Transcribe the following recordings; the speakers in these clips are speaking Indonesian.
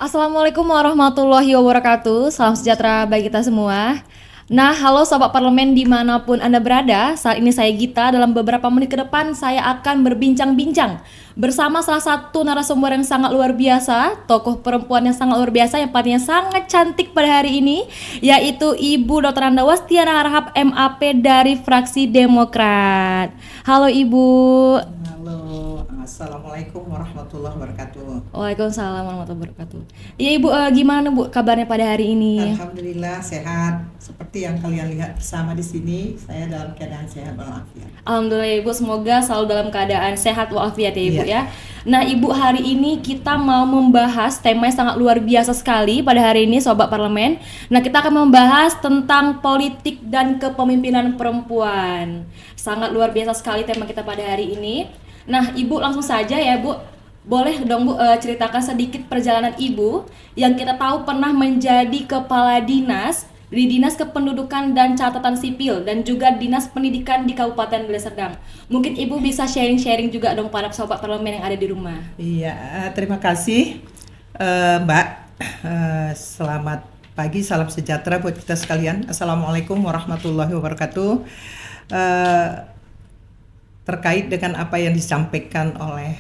Assalamualaikum warahmatullahi wabarakatuh. Salam sejahtera bagi kita semua. Nah, halo Sobat Parlemen dimanapun Anda berada. Saat ini saya Gita. Dalam beberapa menit ke depan saya akan berbincang-bincang bersama salah satu narasumber yang sangat luar biasa, tokoh perempuan yang sangat luar biasa, yang pastinya sangat cantik pada hari ini, yaitu Ibu Dr. Anda Wastiana Harahap MAP dari fraksi Demokrat. Halo Ibu. Halo, Assalamualaikum warahmatullahi wabarakatuh. Waalaikumsalam warahmatullahi wabarakatuh. Iya Ibu, gimana Bu kabarnya pada hari ini? Alhamdulillah sehat. Seperti yang kalian lihat bersama di sini, saya dalam keadaan sehat walafiat. Alhamdulillah Ibu, semoga selalu dalam keadaan sehat walafiat ya Ibu Iya. ya. Nah Ibu, hari ini kita mau membahas tema yang sangat luar biasa sekali pada hari ini Sobat Parlemen. Nah, kita akan membahas tentang politik dan kepemimpinan perempuan. Sangat luar biasa sekali tema kita pada hari ini. Nah Ibu, langsung saja ya Bu, boleh dong Bu, ceritakan sedikit perjalanan Ibu yang kita tahu pernah menjadi kepala dinas di Dinas Kependudukan dan Catatan Sipil dan juga Dinas Pendidikan di Kabupaten Deli Serdang. Mungkin Ibu bisa sharing-sharing juga dong para sobat parlemen yang ada di rumah. Iya, terima kasih Mbak. Selamat pagi, salam sejahtera buat kita sekalian. Assalamualaikum warahmatullahi wabarakatuh. Eh, Terkait dengan apa yang disampaikan oleh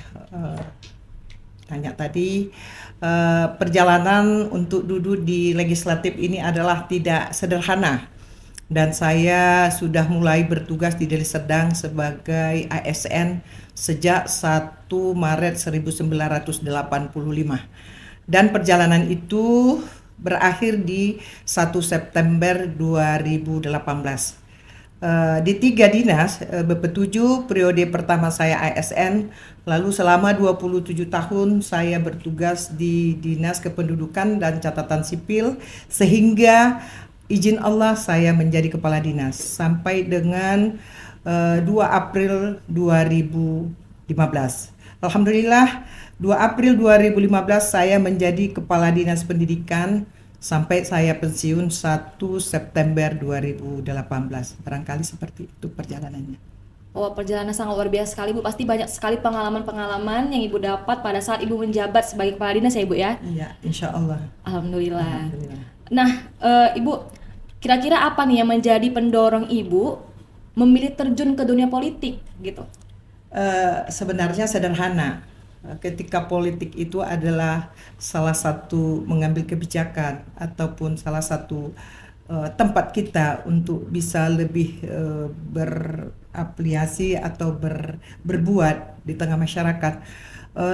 tanya tadi, perjalanan untuk duduk di legislatif ini adalah tidak sederhana, dan saya sudah mulai bertugas di Deli Serdang sebagai ASN sejak 1 Maret 1985, dan perjalanan itu berakhir di 1 September 2018. Di 3 dinas, BP7 periode pertama saya ASN, lalu selama 27 tahun saya bertugas di Dinas Kependudukan dan Catatan Sipil, sehingga izin Allah saya menjadi kepala dinas sampai dengan 2 April 2015. Alhamdulillah, 2 April 2015 saya menjadi kepala dinas pendidikan sampai saya pensiun 1 September 2018. Barangkali seperti itu perjalanannya. Oh, perjalanan sangat luar biasa sekali Bu. Pasti banyak sekali pengalaman-pengalaman yang Ibu dapat pada saat Ibu menjabat sebagai kepala dinas ya Ibu ya. Iya, insya Allah. Alhamdulillah. Alhamdulillah. Nah, Ibu, kira-kira apa nih yang menjadi pendorong Ibu memilih terjun ke dunia politik gitu? Sebenarnya sederhana. Ketika politik itu abilik salah satu mengambil kebijakan ataupun salah satu tempat kita untuk bisa lebih berafiliasi atau berbuat di tengah masyarakat.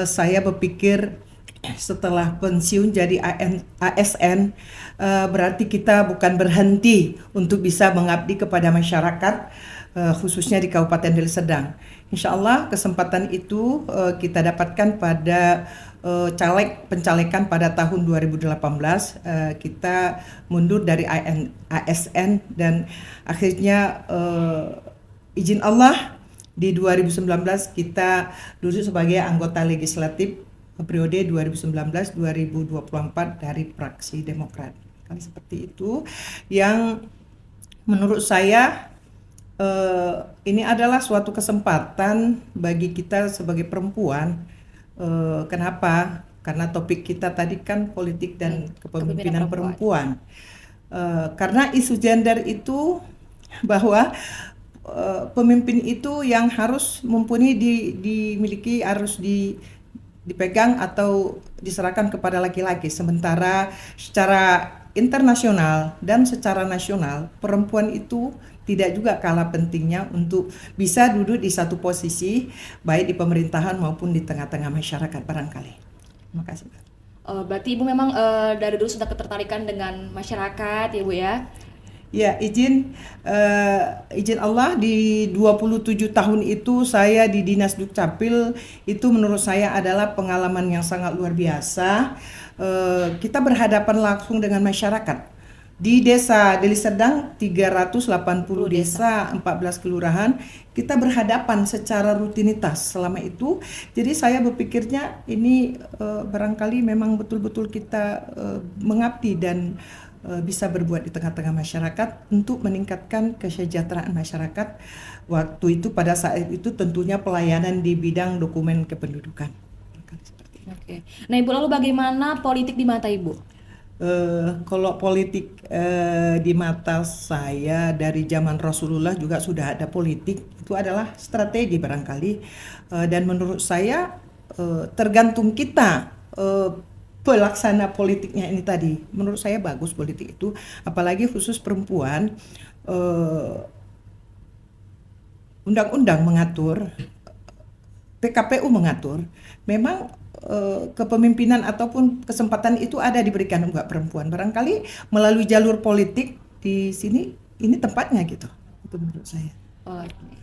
Saya berpikir setelah pensiun jadi ASN, berarti kita bukan berhenti untuk bisa mengabdi kepada masyarakat, khususnya di Kabupaten Deli Serdang. Insya Allah kesempatan itu kita dapatkan pada pencalekan pada tahun 2018. Kita mundur dari ASN dan akhirnya izin Allah di 2019 kita duduk sebagai anggota legislatif periode 2019-2024 dari fraksi Demokrat. Kan seperti itu yang menurut saya ini adalah suatu kesempatan bagi kita sebagai perempuan. Kenapa? Karena topik kita tadi kan politik dan kepemimpinan perempuan. Karena isu gender itu bahwa pemimpin itu yang harus mumpuni dimiliki, harus dipegang atau diserahkan kepada laki-laki. Sementara secara internasional dan secara nasional, perempuan itu tidak juga kalah pentingnya untuk bisa duduk di satu posisi, baik di pemerintahan maupun di tengah-tengah masyarakat barangkali. Terima kasih. Berarti Ibu memang dari dulu sudah ketertarikan dengan masyarakat ya Bu ya? Ya, izin Allah di 27 tahun itu saya di Dinas Dukcapil, itu menurut saya adalah pengalaman yang sangat luar biasa. Kita berhadapan langsung dengan masyarakat. Di desa Deli Serdang 380 desa, 14 kelurahan, kita berhadapan secara rutinitas selama itu. Jadi saya berpikirnya ini barangkali memang betul-betul kita mengabdi dan bisa berbuat di tengah-tengah masyarakat untuk meningkatkan kesejahteraan masyarakat. Waktu itu pada saat itu tentunya pelayanan di bidang dokumen kependudukan. Seperti Oke. Nah Ibu, lalu bagaimana politik di mata Ibu? Kalau politik di mata saya dari zaman Rasulullah juga sudah ada politik, itu adalah strategi barangkali. Dan menurut saya tergantung kita pelaksana politiknya ini tadi. Menurut saya bagus politik itu, apalagi khusus perempuan. eh, Undang-undang mengatur, PKPU mengatur, memang kepemimpinan ataupun kesempatan itu ada diberikan buat perempuan. Barangkali melalui jalur politik di sini ini tempatnya gitu. Itu menurut saya. Oke.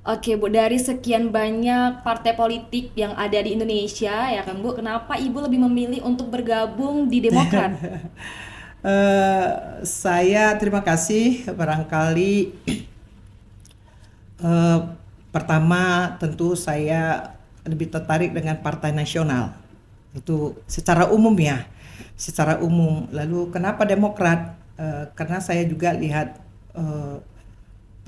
Oke Bu, dari sekian banyak partai politik yang ada di Indonesia ya kan Bu, kenapa Ibu lebih memilih untuk bergabung di Demokrat? Saya terima kasih barangkali eh, pertama tentu saya lebih tertarik dengan Partai Nasional. Itu secara umum ya, secara umum. Lalu kenapa Demokrat? Karena saya juga lihat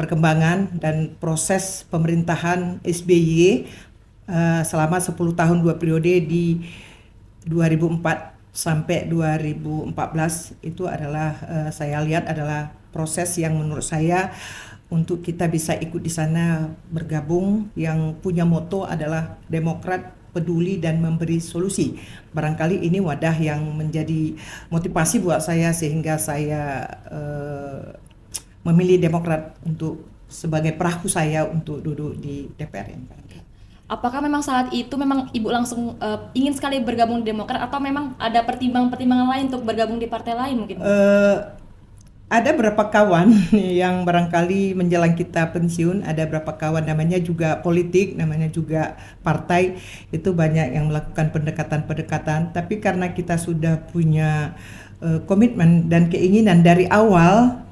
perkembangan dan proses pemerintahan SBY selama 10 tahun 2 periode di 2004 sampai 2014 itu adalah saya lihat adalah proses yang menurut saya untuk kita bisa ikut di sana bergabung yang punya moto adalah Demokrat peduli dan memberi solusi. Barangkali ini wadah yang menjadi motivasi buat saya sehingga saya memilih Demokrat untuk sebagai perahu saya untuk duduk di DPR ini. Apakah memang saat itu memang Ibu langsung ingin sekali bergabung di Demokrat atau memang ada pertimbangan-pertimbangan lain untuk bergabung di partai lain mungkin Bu? Ada beberapa kawan yang barangkali menjelang kita pensiun, ada beberapa kawan namanya juga politik, namanya juga partai, itu banyak yang melakukan pendekatan-pendekatan, tapi karena kita sudah punya komitmen dan keinginan dari awal,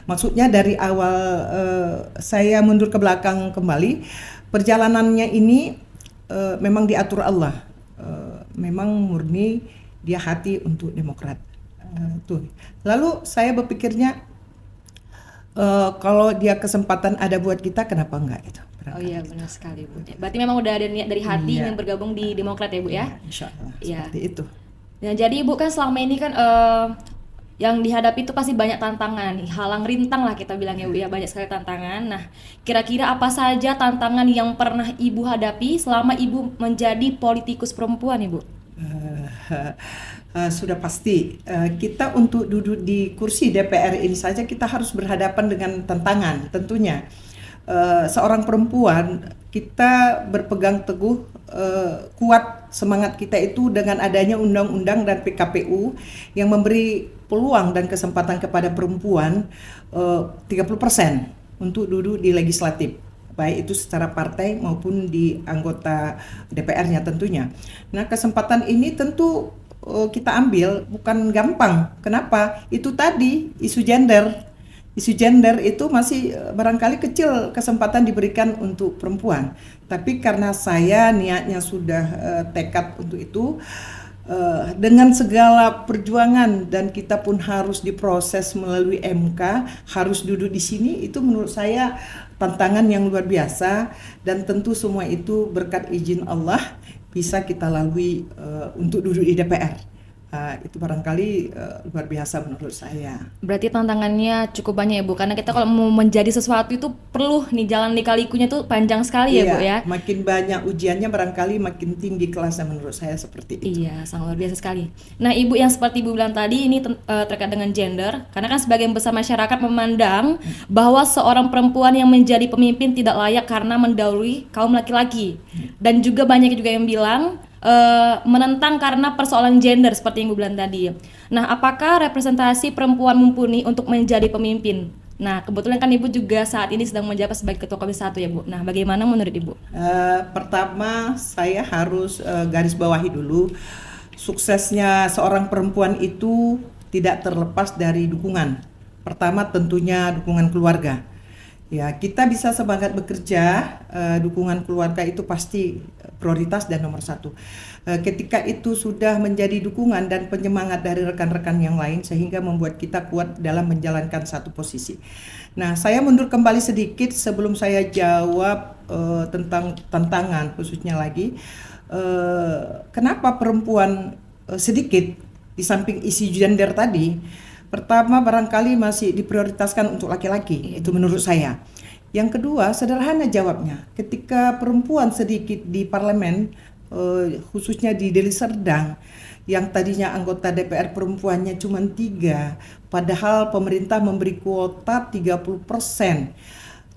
maksudnya dari awal saya mundur ke belakang kembali, perjalanannya ini memang diatur Allah, memang murni dia hati untuk Demokrat. Tuh. Lalu saya berpikirnya kalau dia kesempatan ada buat kita kenapa enggak gitu. Oh iya benar sekali Bu. Berarti memang udah ada niat dari hati Iya. ingin bergabung di Demokrat ya Bu ya? Insya Allah Iya. seperti itu. Nah jadi Ibu kan selama ini kan yang dihadapi itu pasti banyak tantangan, halang rintang lah kita bilang ya Bu ya, banyak sekali tantangan. Nah kira-kira apa saja tantangan yang pernah Ibu hadapi selama Ibu menjadi politikus perempuan Ibu? Sudah pasti kita untuk duduk di kursi DPR ini saja kita harus berhadapan dengan tantangan tentunya. Seorang perempuan kita berpegang teguh kuat semangat kita itu dengan adanya undang-undang dan PKPU yang memberi peluang dan kesempatan kepada perempuan 30% untuk duduk di legislatif, baik itu secara partai maupun di anggota DPR-nya tentunya. Nah, kesempatan ini tentu kita ambil bukan gampang. Kenapa? Itu tadi isu gender. Isu gender itu masih barangkali kecil kesempatan diberikan untuk perempuan. Tapi karena saya niatnya sudah tekad untuk itu, dengan segala perjuangan dan kita pun harus diproses melalui MK, harus duduk di sini, itu menurut saya tantangan yang luar biasa dan tentu semua itu berkat izin Allah bisa kita lalui untuk duduk di DPR. Itu barangkali luar biasa menurut saya. Berarti tantangannya cukup banyak ya Bu, karena kita kalau mau menjadi sesuatu itu perlu nih jalan lika-likunya tuh panjang sekali ya Bu ya. Makin banyak ujiannya barangkali makin tinggi kelasnya menurut saya seperti itu. Iya, sangat luar biasa sekali. Nah, Ibu yang seperti Ibu bilang tadi ini terkait dengan gender, karena kan sebagian besar masyarakat memandang bahwa seorang perempuan yang menjadi pemimpin tidak layak karena mendahului kaum laki-laki. Dan juga banyak juga yang bilang menentang karena persoalan gender seperti yang Ibu bilang tadi. Nah, apakah representasi perempuan mumpuni untuk menjadi pemimpin? Nah, kebetulan kan Ibu juga saat ini sedang menjabat sebagai Ketua Komisi 1 ya Bu. Nah, bagaimana menurut Ibu? Pertama saya harus garis bawahi dulu, suksesnya seorang perempuan itu tidak terlepas dari dukungan. Pertama tentunya dukungan keluarga. Ya, kita bisa semangat bekerja, dukungan keluarga itu pasti prioritas dan nomor satu. Ketika itu sudah menjadi dukungan dan penyemangat dari rekan-rekan yang lain sehingga membuat kita kuat dalam menjalankan satu posisi. Nah, saya mundur kembali sedikit sebelum saya jawab tentang tantangan khususnya lagi. kenapa perempuan sedikit di samping isi gender tadi. Pertama, barangkali masih diprioritaskan untuk laki-laki, itu menurut saya. Yang kedua, sederhana jawabnya. Ketika perempuan sedikit di parlemen, khususnya di Deli Serdang, yang tadinya anggota DPR perempuannya cuma 3, padahal pemerintah memberi kuota 30%.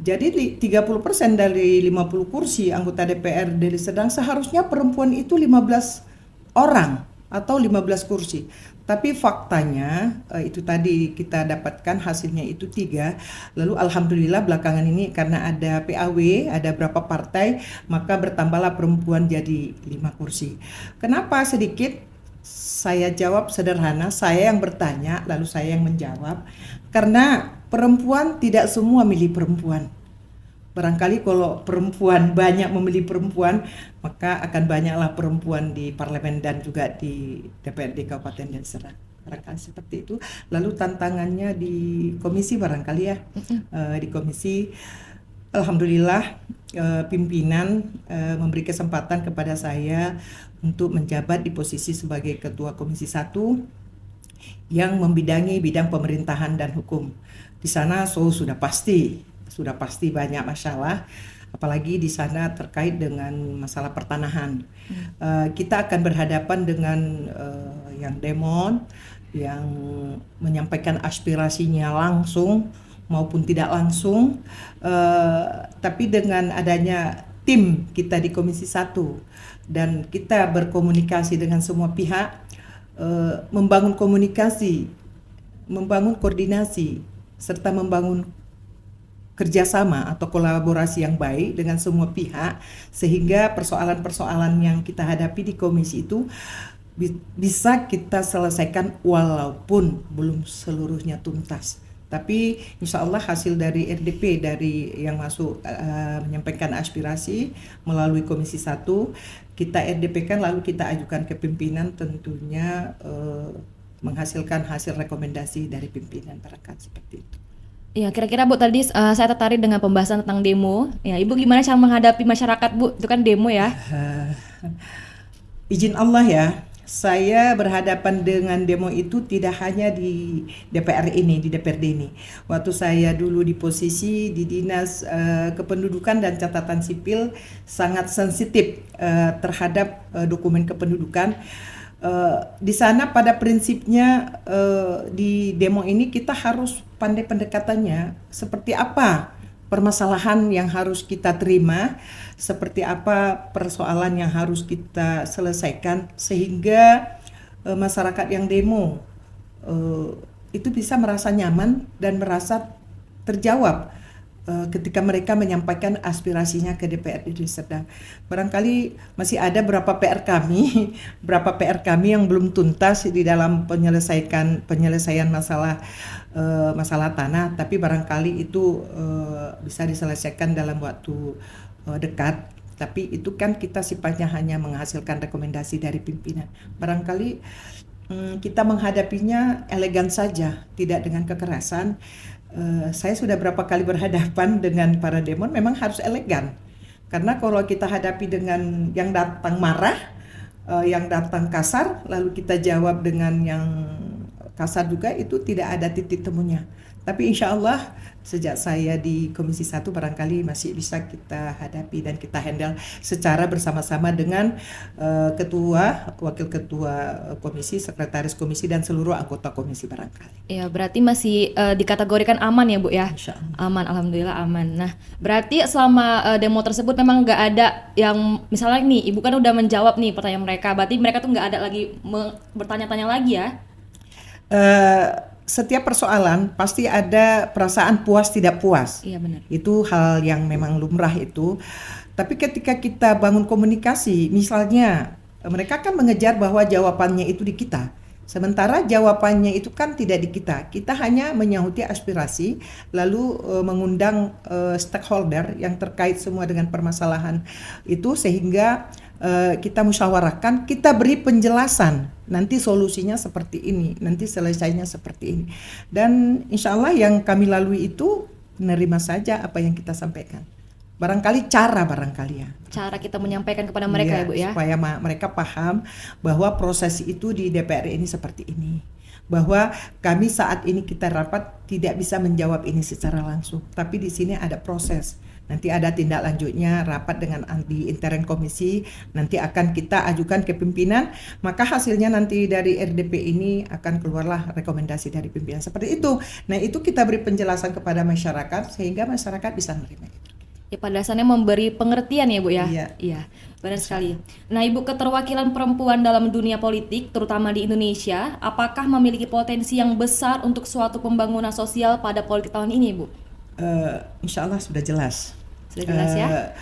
Jadi 30% dari 50 kursi anggota DPR Deli Serdang seharusnya perempuan itu 15 orang atau 15 kursi. Tapi faktanya itu tadi kita dapatkan hasilnya itu 3. Lalu alhamdulillah belakangan ini karena ada PAW, ada berapa partai, maka bertambahlah perempuan jadi 5 kursi. Kenapa sedikit? Saya jawab sederhana, saya yang bertanya lalu saya yang menjawab. Karena perempuan tidak semua milih perempuan. Barangkali kalau perempuan banyak memilih perempuan, maka akan banyaklah perempuan di parlemen dan juga di DPRD Kabupaten Deli Serdang. Barangkali seperti itu. Lalu tantangannya di komisi barangkali ya. Di komisi, alhamdulillah pimpinan memberi kesempatan kepada saya untuk menjabat di posisi sebagai Ketua Komisi 1 yang membidangi bidang pemerintahan dan hukum. Di sana sudah pasti banyak masalah, apalagi di sana terkait dengan masalah pertanahan. Kita akan berhadapan dengan yang demon, yang menyampaikan aspirasinya langsung maupun tidak langsung, tapi dengan adanya tim kita di Komisi 1 dan kita berkomunikasi dengan semua pihak, membangun komunikasi, membangun koordinasi, serta membangun kerjasama atau kolaborasi yang baik dengan semua pihak, sehingga persoalan-persoalan yang kita hadapi di komisi itu bisa kita selesaikan walaupun belum seluruhnya tuntas. Tapi insya Allah hasil dari RDP dari yang masuk menyampaikan aspirasi melalui Komisi 1 kita RDP kan lalu kita ajukan ke pimpinan, tentunya menghasilkan hasil rekomendasi dari pimpinan barangkali seperti itu. Ya, kira-kira Bu tadi saya tertarik dengan pembahasan tentang demo. Ya, Ibu gimana cara menghadapi masyarakat Bu? Itu kan demo ya. Izin Allah ya, saya berhadapan dengan demo itu tidak hanya di DPR ini, di DPRD ini. Waktu saya dulu di posisi di Dinas Kependudukan dan Catatan Sipil sangat sensitif terhadap dokumen kependudukan. Di sana pada prinsipnya di demo ini kita harus pandai pendekatannya, seperti apa permasalahan yang harus kita terima, seperti apa persoalan yang harus kita selesaikan sehingga masyarakat yang demo itu bisa merasa nyaman dan merasa terjawab ketika mereka menyampaikan aspirasinya ke DPRD Deli Serdang. Barangkali masih ada beberapa PR kami yang belum tuntas di dalam penyelesaian masalah tanah, tapi barangkali itu bisa diselesaikan dalam waktu dekat. Tapi itu kan kita sifatnya hanya menghasilkan rekomendasi dari pimpinan. Barangkali kita menghadapinya elegan saja, tidak dengan kekerasan. Saya sudah berapa kali berhadapan dengan para demon, memang harus elegan. Karena kalau kita hadapi dengan yang datang marah, yang datang kasar, lalu kita jawab dengan yang kasar juga, itu tidak ada titik temunya. Tapi insya Allah sejak saya di Komisi 1 barangkali masih bisa kita hadapi dan kita handle secara bersama-sama dengan ketua, wakil ketua komisi, sekretaris komisi dan seluruh anggota komisi barangkali. Ya, berarti masih dikategorikan aman ya Bu ya? Insya Allah. Aman, alhamdulillah aman. Nah, berarti selama demo tersebut memang nggak ada yang misalnya nih, Ibu kan udah menjawab nih pertanyaan mereka, berarti mereka tuh nggak ada lagi bertanya-tanya lagi ya? Setiap persoalan pasti ada perasaan puas tidak puas. Iya benar. Itu hal yang memang lumrah itu. Tapi ketika kita bangun komunikasi, misalnya mereka kan mengejar bahwa jawabannya itu di kita. Sementara jawabannya itu kan tidak di kita. Kita hanya menyahuti aspirasi, lalu mengundang stakeholder yang terkait semua dengan permasalahan itu, sehingga kita musyawarahkan, kita beri penjelasan, nanti solusinya seperti ini, nanti selesainya seperti ini. Dan insya Allah yang kami lalui itu menerima saja apa yang kita sampaikan. barangkali barangkali ya. Cara kita menyampaikan kepada mereka Iya, ya Bu ya. supaya mereka paham bahwa proses itu di DPR ini seperti ini. Bahwa kami saat ini kita rapat tidak bisa menjawab ini secara langsung, tapi di sini ada proses. Nanti ada tindak lanjutnya, rapat dengan di intern komisi, nanti akan kita ajukan ke pimpinan, maka hasilnya nanti dari RDP ini akan keluarlah rekomendasi dari pimpinan. Seperti itu. Nah, itu kita beri penjelasan kepada masyarakat sehingga masyarakat bisa menerima itu. Ya pada dasarnya memberi pengertian ya Bu ya. Iya. Iya, benar sekali. Nah Ibu, keterwakilan perempuan dalam dunia politik, terutama di Indonesia, apakah memiliki potensi yang besar untuk suatu pembangunan sosial pada politik tahun ini Bu? Insya Allah sudah jelas. Sudah jelas ya?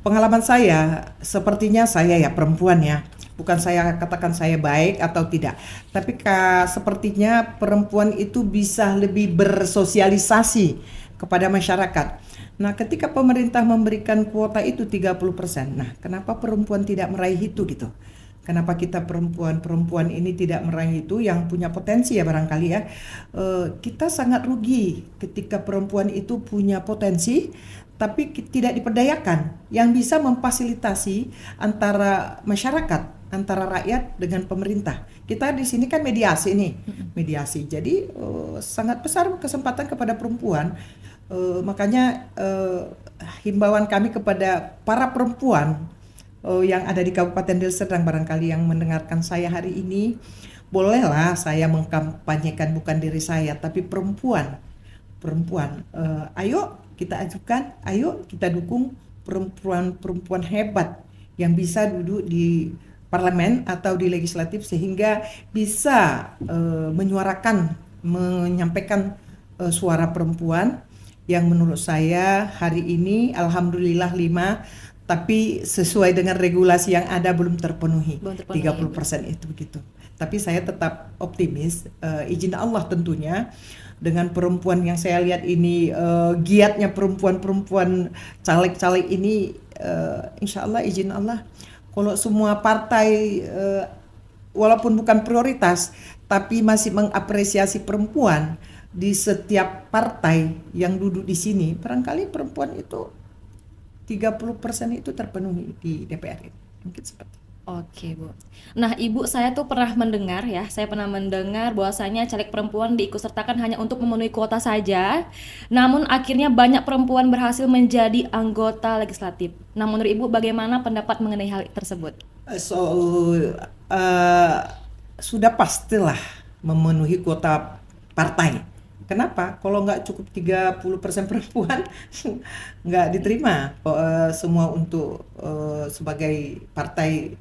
Pengalaman saya, sepertinya saya ya perempuan ya, bukan saya katakan saya baik atau tidak, tapi sepertinya perempuan itu bisa lebih bersosialisasi kepada masyarakat. Nah, ketika pemerintah memberikan kuota itu 30%, nah kenapa perempuan tidak meraih itu gitu? Kenapa kita perempuan ini tidak meraih itu yang punya potensi ya barangkali ya. Kita sangat rugi ketika perempuan itu punya potensi tapi tidak diperdayakan yang bisa memfasilitasi antara masyarakat, antara rakyat dengan pemerintah. Kita di sini kan mediasi nih, mediasi. Jadi sangat besar kesempatan kepada perempuan. Makanya himbauan kami kepada para perempuan yang ada di Kabupaten Deli Serdang barangkali yang mendengarkan saya hari ini, bolehlah saya mengkampanyekan bukan diri saya tapi perempuan. Ayo kita ajukan, ayo kita dukung perempuan hebat yang bisa duduk di parlemen atau di legislatif sehingga bisa menyuarakan, menyampaikan suara perempuan yang menurut saya hari ini alhamdulillah 5, tapi sesuai dengan regulasi yang ada belum terpenuhi, 30% itu gitu. Tapi saya tetap optimis, izin Allah tentunya dengan perempuan yang saya lihat ini, giatnya perempuan caleg-caleg ini, insya Allah izin Allah kalau semua partai walaupun bukan prioritas tapi masih mengapresiasi perempuan di setiap partai yang duduk di sini, barangkali perempuan itu 30% itu terpenuhi di DPR ini. Mungkin seperti itu. Oke Bu. Nah Ibu, saya pernah mendengar bahwasanya caleg perempuan diikutsertakan hanya untuk memenuhi kuota saja. Namun akhirnya banyak perempuan berhasil menjadi anggota legislatif. Nah menurut Ibu bagaimana pendapat mengenai hal tersebut? Sudah pastilah memenuhi kuota partai. Kenapa? Kalau nggak cukup 30% perempuan nggak diterima semua untuk sebagai partai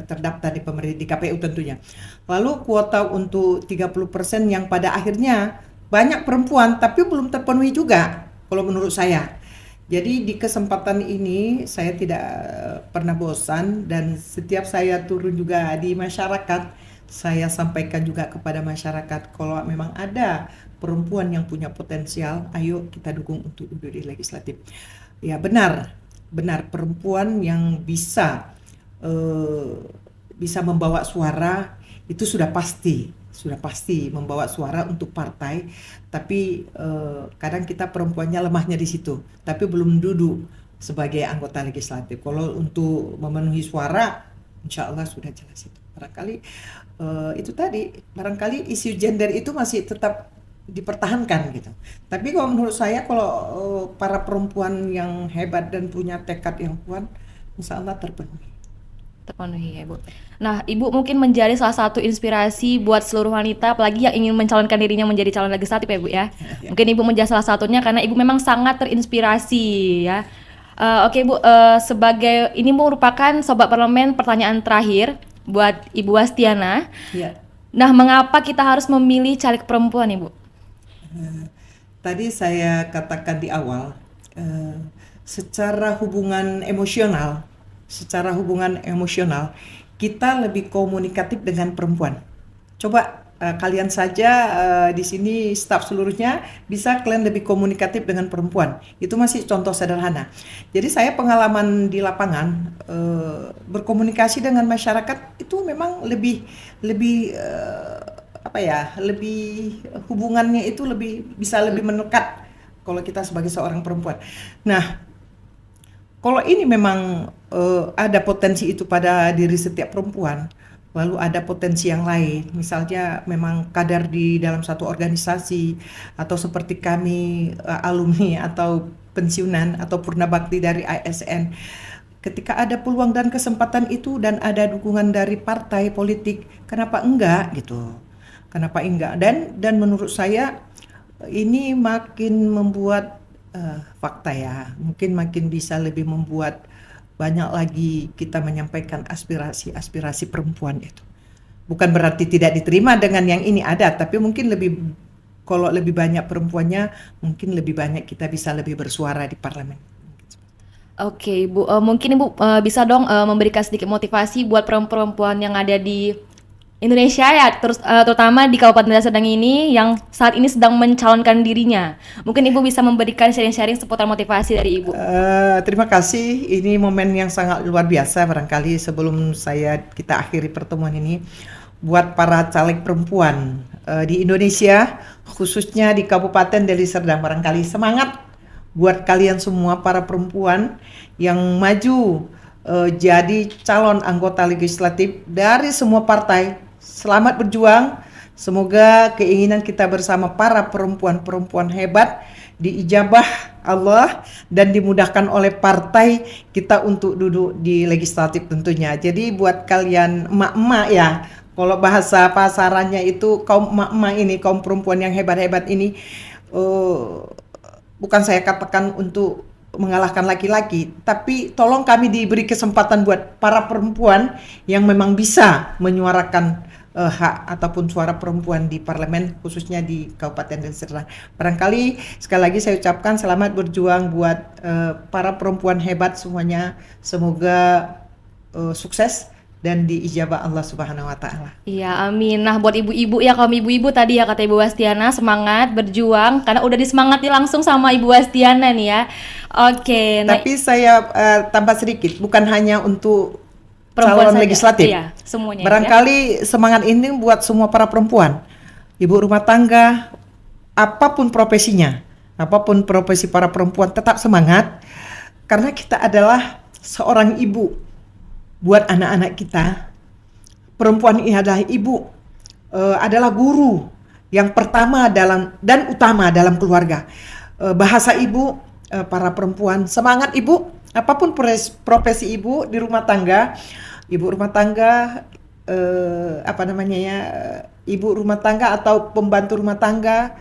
terdaftar di KPU tentunya. Lalu kuota untuk 30% yang pada akhirnya banyak perempuan tapi belum terpenuhi juga kalau menurut saya. Jadi di kesempatan ini saya tidak pernah bosan dan setiap saya turun juga di masyarakat, saya sampaikan juga kepada masyarakat kalau memang ada perempuan yang punya potensial, ayo kita dukung untuk duduk di legislatif. Ya benar perempuan yang bisa membawa suara itu sudah pasti membawa suara untuk partai. Tapi kadang kita perempuannya lemahnya di situ, tapi belum duduk sebagai anggota legislatif. Kalau untuk memenuhi suara, insya Allah sudah jelas itu. Barangkali itu tadi, barangkali isu gender itu masih tetap dipertahankan gitu. Tapi kalau menurut saya kalau para perempuan yang hebat dan punya tekad yang kuat, insya Allah terpenuhi ya Bu. Nah Ibu mungkin menjadi salah satu inspirasi buat seluruh wanita apalagi yang ingin mencalonkan dirinya menjadi calon legislatif ya Bu ya. Mungkin Ibu menjadi salah satunya karena Ibu memang sangat terinspirasi ya. Oke Bu, sebagai ini merupakan Sobat Parlemen pertanyaan terakhir buat Ibu Wastiana. Ya. Nah mengapa kita harus memilih caleg perempuan Ibu? Tadi saya katakan di awal, secara hubungan emosional kita lebih komunikatif dengan perempuan. Coba kalian saja di sini staf seluruhnya bisa kalian lebih komunikatif dengan perempuan. Itu masih contoh sederhana. Jadi saya pengalaman di lapangan berkomunikasi dengan masyarakat itu memang lebih hubungannya itu bisa lebih melekat kalau kita sebagai seorang perempuan. Nah, kalau ini memang ada potensi itu pada diri setiap perempuan, lalu ada potensi yang lain, misalnya memang kadar di dalam satu organisasi, atau seperti kami alumni atau pensiunan atau purna bakti dari ASN, ketika ada peluang dan kesempatan itu dan ada dukungan dari partai politik, kenapa enggak gitu? Kenapa enggak? Dan menurut saya ini makin membuat fakta ya, mungkin makin bisa lebih membuat banyak lagi kita menyampaikan aspirasi-aspirasi perempuan itu. Bukan berarti tidak diterima dengan yang ini ada, tapi mungkin kalau lebih banyak perempuannya, mungkin lebih banyak kita bisa lebih bersuara di parlemen. Oke, Ibu, mungkin Ibu bisa dong memberikan sedikit motivasi buat perempuan yang ada di Indonesia ya, terutama di Kabupaten Deli Serdang ini yang saat ini sedang mencalonkan dirinya. Mungkin Ibu bisa memberikan sharing-sharing seputar motivasi dari Ibu. Terima kasih, ini momen yang sangat luar biasa barangkali sebelum kita akhiri pertemuan ini. Buat para caleg perempuan di Indonesia, khususnya di Kabupaten Deli Serdang, barangkali semangat buat kalian semua para perempuan yang maju jadi calon anggota legislatif dari semua partai. Selamat berjuang, semoga keinginan kita bersama para perempuan-perempuan hebat diijabah Allah dan dimudahkan oleh partai kita untuk duduk di legislatif tentunya. Jadi buat kalian emak-emak ya, kalau bahasa pasarannya itu kaum emak-emak ini, kaum perempuan yang hebat-hebat ini, bukan saya katakan untuk mengalahkan laki-laki, tapi tolong kami diberi kesempatan buat para perempuan yang memang bisa menyuarakan hak ataupun suara perempuan di parlemen, khususnya di Kabupaten Deli Serdang. Barangkali sekali lagi saya ucapkan selamat berjuang buat para perempuan hebat semuanya. Semoga sukses dan diijabah Allah Subhanahu wa taala. Iya, amin. Nah, buat ibu-ibu ya, kaum ibu-ibu tadi ya kata Ibu Wastiana, semangat berjuang karena udah disemangati langsung sama Ibu Wastiana nih ya. Oke, tapi saya tambah sedikit, bukan hanya untuk calon saja. legislatif. Iya, semuanya. Barangkali semangat ini buat semua para perempuan, ibu rumah tangga, apapun profesinya, apapun profesi para perempuan, tetap semangat karena kita adalah seorang ibu buat anak-anak kita. Perempuan ini adalah ibu, adalah guru yang pertama dan utama dalam keluarga. Bahasa ibu, para perempuan, semangat ibu, apapun profesi ibu di rumah tangga. Ibu rumah tangga, ibu rumah tangga atau pembantu rumah tangga,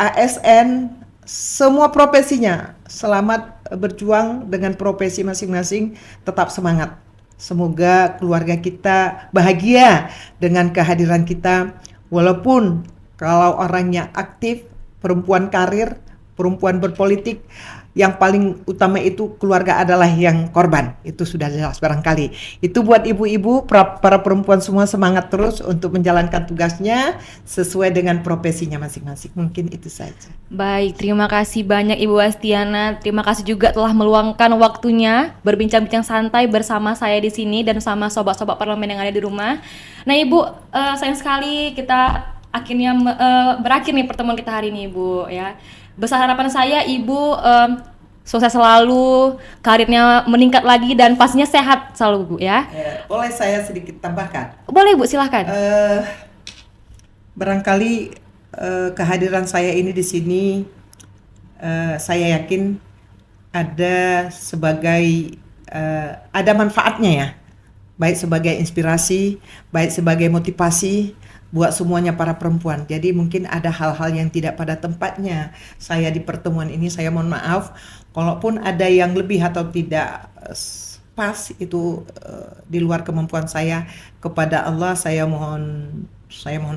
ASN, semua profesinya, selamat berjuang dengan profesi masing-masing, tetap semangat. Semoga keluarga kita bahagia dengan kehadiran kita, walaupun kalau orangnya aktif, perempuan karir, perempuan berpolitik, yang paling utama itu keluarga adalah yang korban. Itu sudah jelas barangkali. Itu buat ibu-ibu, para perempuan semua semangat terus untuk menjalankan tugasnya sesuai dengan profesinya masing-masing. Mungkin itu saja. Baik, terima kasih banyak Ibu Wastiana. Terima kasih juga telah meluangkan waktunya berbincang-bincang santai bersama saya di sini dan sama sobat-sobat parlemen yang ada di rumah. Nah, Ibu, sayang sekali kita akhirnya berakhir nih pertemuan kita hari ini, Ibu ya. Besar harapan saya Ibu sukses selalu, karirnya meningkat lagi dan pastinya sehat selalu, Bu ya. Boleh saya sedikit tambahkan? Boleh, Bu, silahkan. Barangkali kehadiran saya ini di sini, saya yakin ada ada manfaatnya ya, baik sebagai inspirasi, baik sebagai motivasi buat semuanya para perempuan. Jadi mungkin ada hal-hal yang tidak pada tempatnya saya di pertemuan ini, saya mohon maaf. Kalaupun ada yang lebih atau tidak pas itu di luar kemampuan saya, kepada Allah saya mohon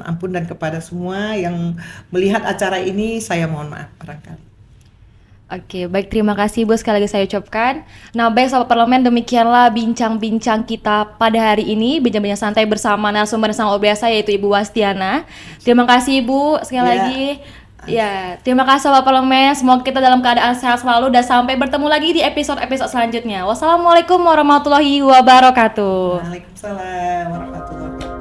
ampun, dan kepada semua yang melihat acara ini saya mohon maaf barangkali. Oke, baik, terima kasih Bu, sekali lagi saya ucapkan. Nah, baik sobat parlemen, demikianlah bincang-bincang kita pada hari ini, bincang-bincang santai bersama narasumber yang sangat luar biasa yaitu Ibu Wastiana. Terima kasih Ibu sekali lagi. Ya, terima kasih sobat parlemen. Semoga kita dalam keadaan sehat selalu dan sampai bertemu lagi di episode-episode selanjutnya. Wassalamualaikum warahmatullahi wabarakatuh. Waalaikumsalam warahmatullahi wabarakatuh.